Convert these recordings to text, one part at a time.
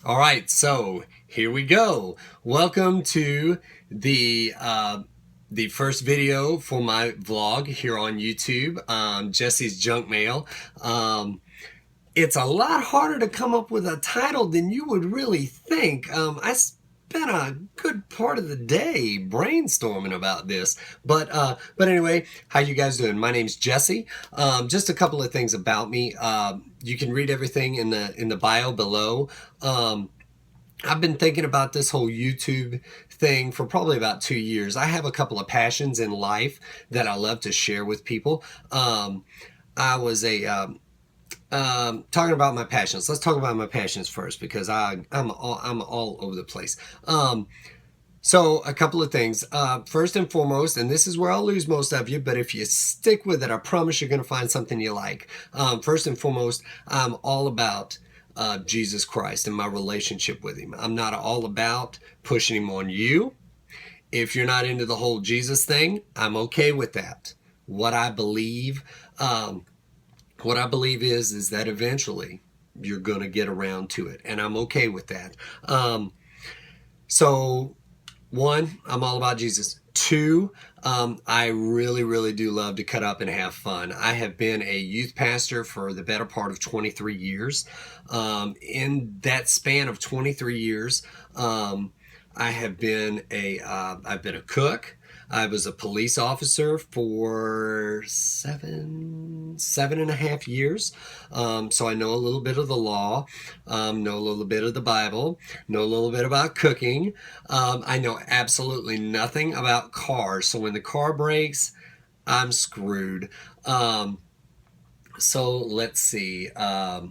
All right, so here we go. Welcome to the first video for my vlog here on YouTube, Jesse's Junk Mail. It's a lot harder to come up with a title than you would really think. I spent a good part of the day brainstorming about this, but anyway, how you guys doing? My name's Jesse. Just a couple of things about me. You can read everything in the bio below. I've been thinking about this whole YouTube thing for probably about 2 years. I have a couple of passions in life that I love to share with people. I was talking about my passions. Let's talk about my passions first because I'm all over the place. So a couple of things. First and foremost, and this is where I'll lose most of you, but if you stick with it, I promise you're going to find something you like. First and foremost, I'm all about Jesus Christ and my relationship with him. I'm not all about pushing him on you. If you're not into the whole Jesus thing, I'm okay with that. What I believe is that eventually you're going to get around to it, and I'm okay with that. So one, I'm all about Jesus. Two, I really do love to cut up and have fun. I have been a youth pastor for the better part of 23 years. In that span of 23 years, I've been a cook. I was a police officer for seven and a half years. So I know a little bit of the law, know a little bit of the Bible, know a little bit about cooking. I know absolutely nothing about cars. So when the car breaks, I'm screwed. So let's see. I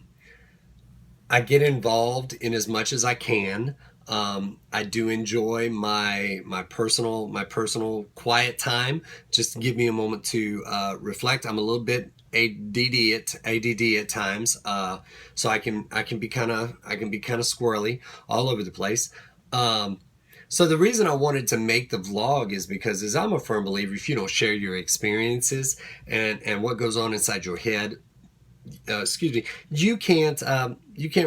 get involved in as much as I can. I do enjoy my personal quiet time, just to give me a moment to reflect. I'm a little bit ADD at times, so I can be kind of squirrely all over the place. So the reason I wanted to make the vlog is because, as I'm a firm believer, if you don't share your experiences and what goes on inside your head, you can't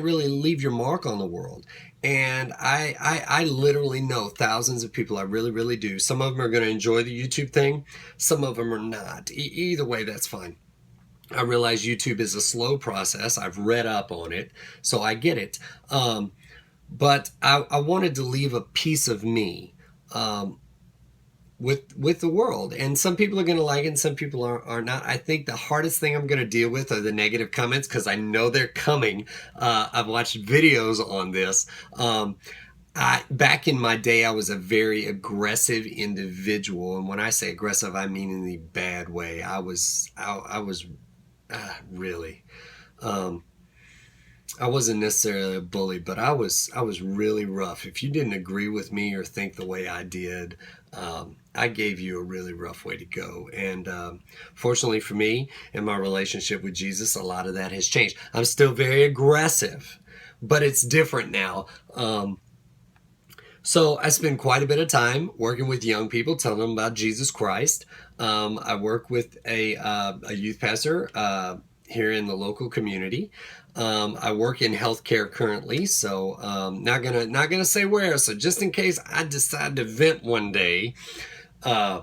really leave your mark on the world. And I literally know thousands of people. I really do. Some of them are going to enjoy the YouTube thing, some of them are not. Either way, that's fine. I realize YouTube is a slow process. I've read up on it, so I get it. But I wanted to leave a piece of me with the world, and some people are going to like it and some people are not. I think the hardest thing I'm going to deal with are the negative comments, because I know they're coming. I've watched videos on this. Back in my day, I was a very aggressive individual, and when I say aggressive, I mean in the bad way. I was really I wasn't necessarily a bully, but I was really rough. If you didn't agree with me or think the way I did, I gave you a really rough way to go. And fortunately for me and my relationship with Jesus, a lot of that has changed. I'm still very aggressive, but it's different now. So I spend quite a bit of time working with young people, telling them about Jesus Christ. I work with a youth pastor here in the local community. I work in healthcare currently, so not gonna say where. So just in case I decide to vent one day, I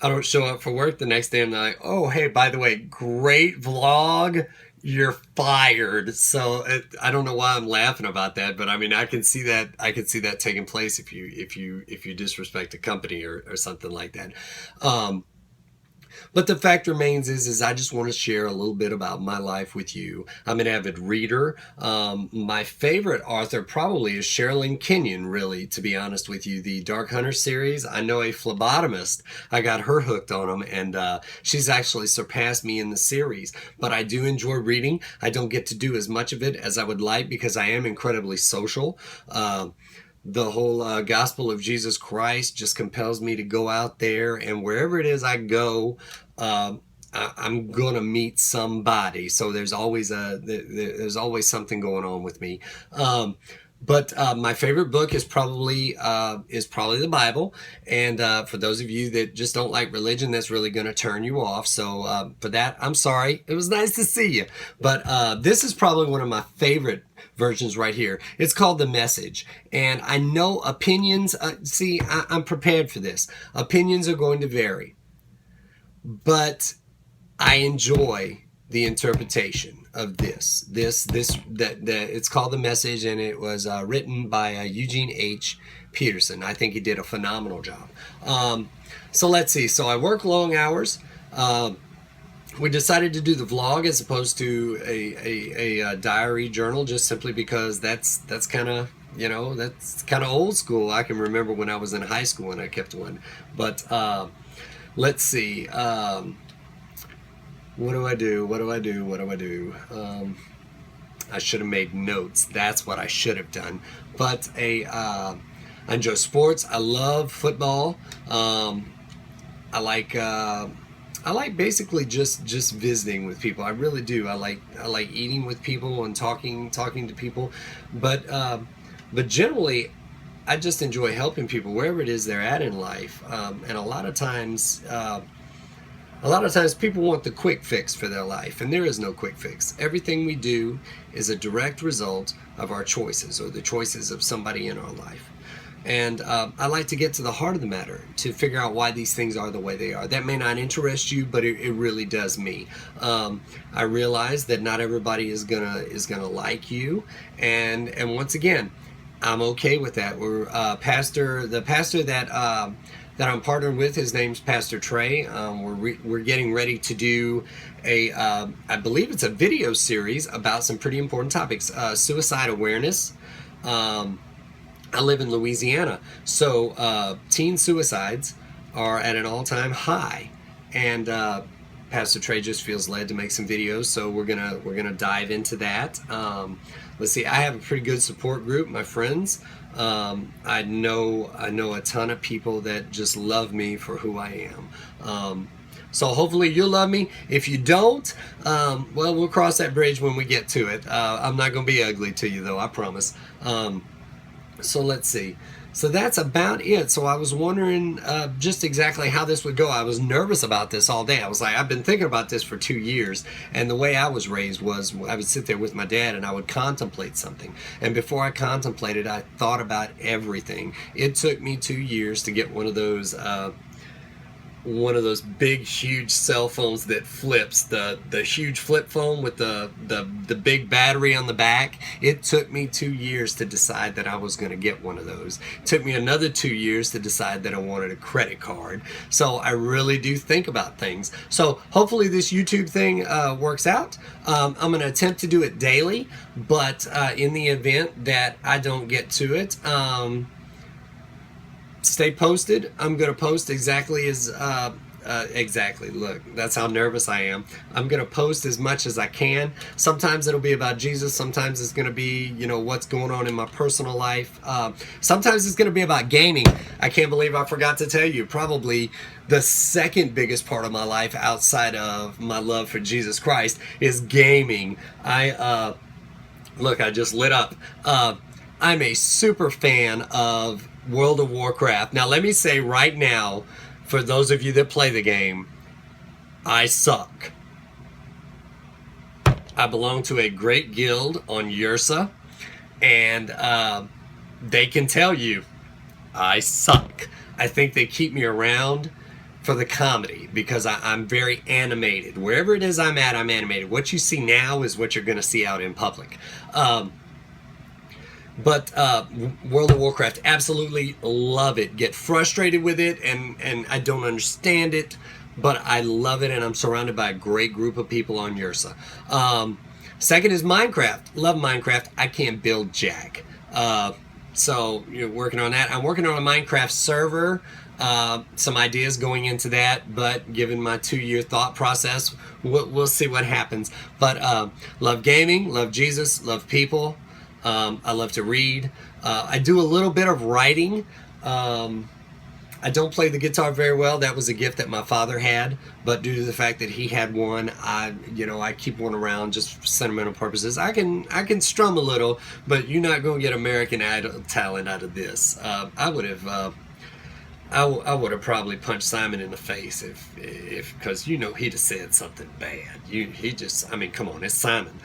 don't show up for work the next day. I'm like, oh hey, by the way, great vlog. You're fired. So I don't know why I'm laughing about that, but I mean I can see that taking place if you disrespect a company or something like that. But the fact remains is I just want to share a little bit about my life with you. I'm an avid reader. My favorite author probably is Sherilyn Kenyon, really, to be honest with you. The Dark Hunter series, I know a phlebotomist. I got her hooked on them, and she's actually surpassed me in the series. But I do enjoy reading. I don't get to do as much of it as I would like because I am incredibly social. The whole gospel of Jesus Christ just compels me to go out there, and wherever it is I go, I'm gonna meet somebody. So there's always something going on with me. But my favorite book is probably the Bible. And for those of you that just don't like religion, that's really going to turn you off. So for that, I'm sorry. It was nice to see you. But this is probably one of my favorite versions right here. It's called The Message. And I know opinions, I'm prepared for this. Opinions are going to vary. But I enjoy the interpretation of this. It's called The Message, and it was written by Eugene H. Peterson. I think he did a phenomenal job. So let's see. So I work long hours. We decided to do the vlog as opposed to a diary journal, just simply because that's kind of, that's kind of old school. I can remember when I was in high school and I kept one. But let's see. What do I do? I should have made notes. That's what I should have done. But I enjoy sports. I love football. I like basically just visiting with people. I really do. I like eating with people and talking to people. But generally, I just enjoy helping people wherever it is they're at in life. And a lot of times people want the quick fix for their life, and there is no quick fix. Everything we do is a direct result of our choices, or the choices of somebody in our life. And I like to get to the heart of the matter, to figure out why these things are the way they are. That may not interest you, but it really does me. I realize that not everybody is gonna like you, and once again, I'm okay with that. The pastor that I'm partnered with, his name's Pastor Trey. We're getting ready to do I believe it's a video series about some pretty important topics. Suicide awareness. I live in Louisiana, so teen suicides are at an all-time high, and Pastor Trey just feels led to make some videos, so we're gonna dive into that. Let's see. I have a pretty good support group, my friends. I know a ton of people that just love me for who I am. So hopefully you'll love me. If you don't, well, we'll cross that bridge when we get to it. I'm not going to be ugly to you, though, I promise. So let's see. So that's about it. So I was wondering just exactly how this would go. I was nervous about this all day. I was like, I've been thinking about this for 2 years. And the way I was raised was I would sit there with my dad and I would contemplate something. And before I contemplated, I thought about everything. It took me 2 years to get one of those big huge cell phones that flips, the huge flip phone with the big battery on the back. It took me 2 years to decide that I was going to get one of those. It took me another 2 years to decide that I wanted a credit card. So I really do think about things. So hopefully this YouTube thing works out. I'm going to attempt to do it daily, but in the event that I don't get to it, stay posted. I'm going to post exactly as look, that's how nervous I am. I'm going to post as much as I can. Sometimes it'll be about Jesus. Sometimes it's going to be, what's going on in my personal life. Sometimes it's going to be about gaming. I can't believe I forgot to tell you, probably the second biggest part of my life outside of my love for Jesus Christ is gaming. Look, I just lit up. I'm a super fan of World of Warcraft. Now, let me say right now, for those of you that play the game, I suck. I belong to a great guild on Ursa, and they can tell you I suck. I think they keep me around for the comedy because I'm very animated. Wherever it is I'm at, I'm animated. What you see now is what you're going to see out in public. But World of Warcraft, absolutely love it. Get frustrated with it, and I don't understand it, but I love it, and I'm surrounded by a great group of people on Ursa. Second is Minecraft. Love Minecraft. I can't build jack. So you're working on that. I'm working on a Minecraft server. Some ideas going into that, but given my 2-year thought process, we'll see what happens. But love gaming, love Jesus, love people. I love to read. I do a little bit of writing. I don't play the guitar very well. That was a gift that my father had, but due to the fact that he had one, I keep one around just for sentimental purposes. I can strum a little, but you're not gonna get American Idol talent out of this. I would have probably punched Simon in the face if because he'd have said something bad. I mean, come on, it's Simon.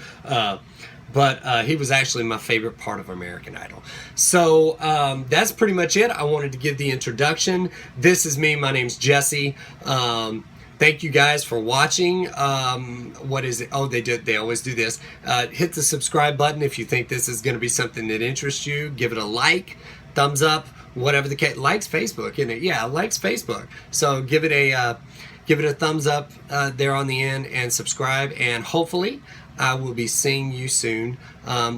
But he was actually my favorite part of American Idol. So that's pretty much it. I wanted to give the introduction. This is me. My name's Jesse. Thank you guys for watching. What is it? Oh, they always do this. Hit the subscribe button if you think this is going to be something that interests you. Give it a like, thumbs up, whatever the case. Likes Facebook, isn't it? Yeah, likes Facebook. So give it a thumbs up there on the end and subscribe. And hopefully I will be seeing you soon.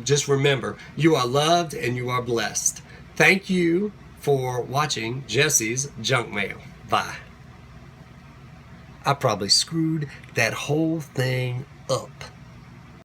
Just remember, you are loved and you are blessed. Thank you for watching Jesse's Junk Mail. Bye. I probably screwed that whole thing up.